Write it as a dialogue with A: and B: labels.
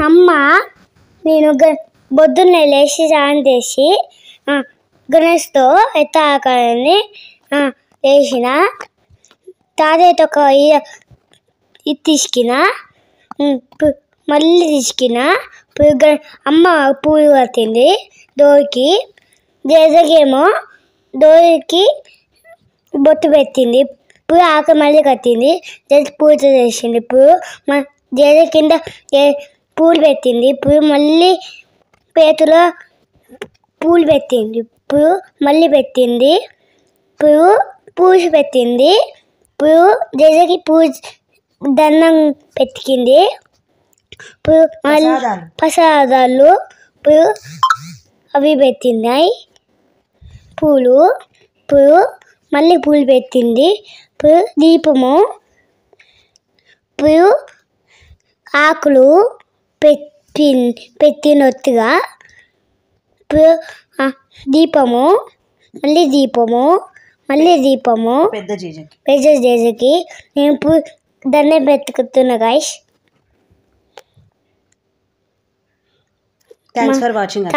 A: అమ్మ నేను పొద్దున్నే లేచి స్నానం చేసి గణేష్తో ఎత్తాలని వేసిన తాతయ్యతో ఒక ఇది తీసుకున్న మళ్ళీ తీసుకున్న అమ్మ పూలు కట్టింది డోర్కి. జేజకేమో డోర్కి బొట్టు పెట్టింది. ఇప్పుడు ఆకు మళ్ళీ కట్టింది. పూజ చేసింది. ఇప్పుడు జేజ కింద పూలు పెట్టింది. ఇప్పుడు మళ్ళీ పేతులో పూలు పెట్టింది. ఇప్పుడు మళ్ళీ పెట్టింది. ఇప్పుడు పూజ పెట్టింది. ఇప్పుడు జేజకి పూజ దండం పెట్టింది. ఇప్పుడు మళ్ళీ ప్రసాదాలు ఇప్పుడు అవి పెట్టినాయి పూలు. ఇప్పుడు మళ్ళీ పూలు పెట్టింది. ఇప్పుడు దీపము. ఇప్పుడు ఆకులు పెట్టినట్టుగా ఇప్పుడు దీపము మళ్ళీ దీపము మళ్ళీ దీపము పెద్ద జేజకి నేను ఇప్పుడు దండం పెట్టుకుంటున్నా గైస్.
B: Thanks for watching.